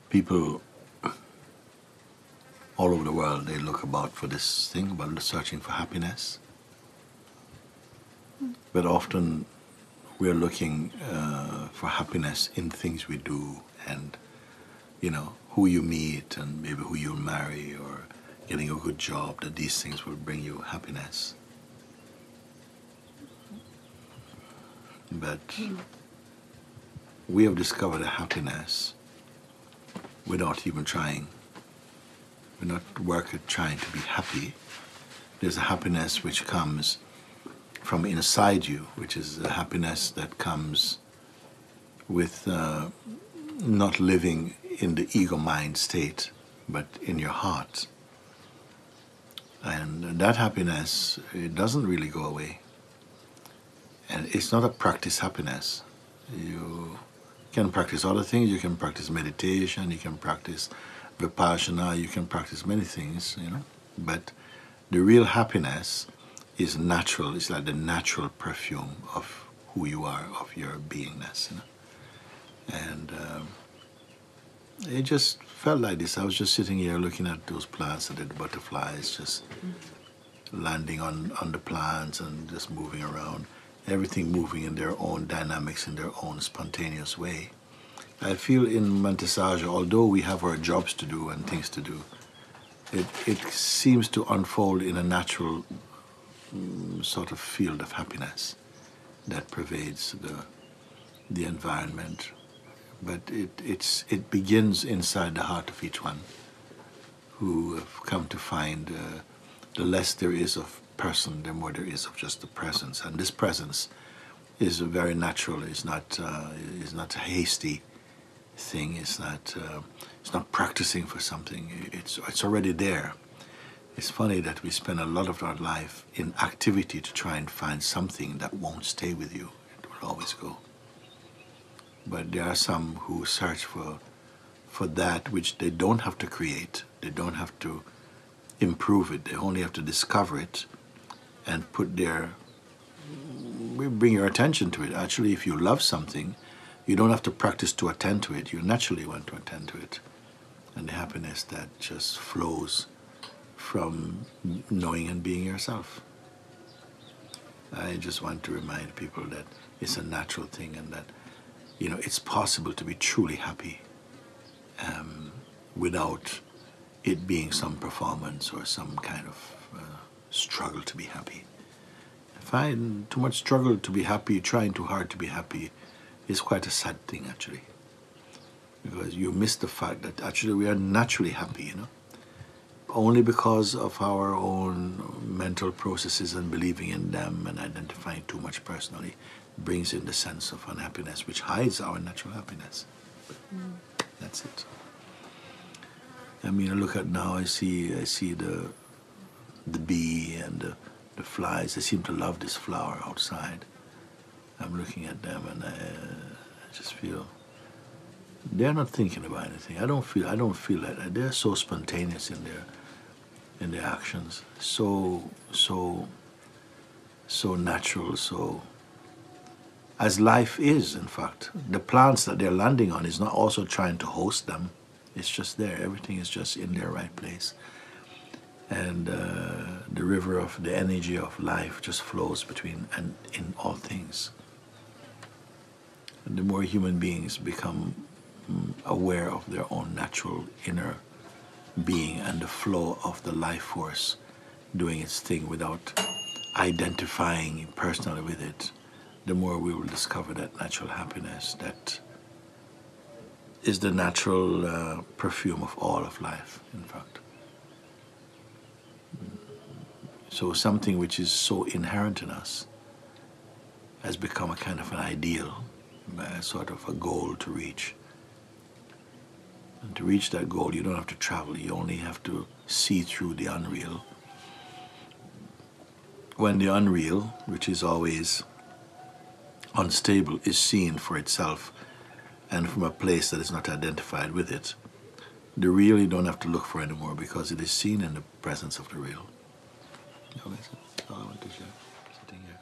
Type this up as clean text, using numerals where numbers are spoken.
people all over the world, they look about for this thing, about searching for happiness. But often we're looking for happiness in things we do, and, you know, who you meet, and maybe who you'll marry, or getting a good job, that these things will bring you happiness. But we have discovered a happiness without even trying. We're not working trying to be happy. There's a happiness which comes from inside you, which is a happiness that comes with not living in the ego mind state, but in your heart. And that happiness, it doesn't really go away. And it's not a practice happiness. You can practice other things. You can practice meditation. You can practice vipassana. You can practice many things, you know. But the real happiness is natural. It's like the natural perfume of who you are, of your beingness, you know. And it just felt like this. I was just sitting here looking at those plants and the butterflies just landing on the plants and just moving around. Everything moving in their own dynamics, in their own spontaneous way. I feel in Sahag'ha, although we have our jobs to do and things to do, it seems to unfold in a natural sort of field of happiness that pervades the environment. But it begins inside the heart of each one, who have come to find the less there is of person, the more there is of just the presence. And this presence is very natural. It's not a hasty thing. It's not practicing for something. It's already there. It's funny that we spend a lot of our life in activity to try and find something that won't stay with you. It will always go. But there are some who search for that which they don't have to create. They don't have to improve it. They only have to discover it and bring your attention to it. Actually, if you love something, you don't have to practice to attend to it. You naturally want to attend to it. And the happiness that just flows from knowing and being yourself. I just want to remind people that it's a natural thing, and that, you know, it's possible to be truly happy without it being some performance or some kind of struggle to be happy. I find too much struggle to be happy, trying too hard to be happy, is quite a sad thing, actually. Because you miss the fact that actually we are naturally happy, you know. Only because of our own mental processes and believing in them and identifying too much personally brings in the sense of unhappiness, which hides our natural happiness. That's it. I mean, I look at now, I see the bee and the flies. They seem to love this flower outside. I'm looking at them, and I just feel they're not thinking about anything. I don't feel that. They're so spontaneous in their actions, so natural, so as life is. In fact, the plants that they're landing on is not also trying to host them. It's just there. Everything is just in their right place. And the river of the energy of life just flows between and in all things. And the more human beings become aware of their own natural inner being and the flow of the life force doing its thing without identifying personally with it, the more we will discover that natural happiness that is the natural perfume of all of life, in fact. So something which is so inherent in us has become a kind of an ideal, a sort of a goal to reach. And to reach that goal, you don't have to travel. You only have to see through the unreal. When the unreal, which is always unstable, is seen for itself and from a place that is not identified with it, the real you don't have to look for anymore, because it is seen in the presence of the real. That's all I want to share, sitting here.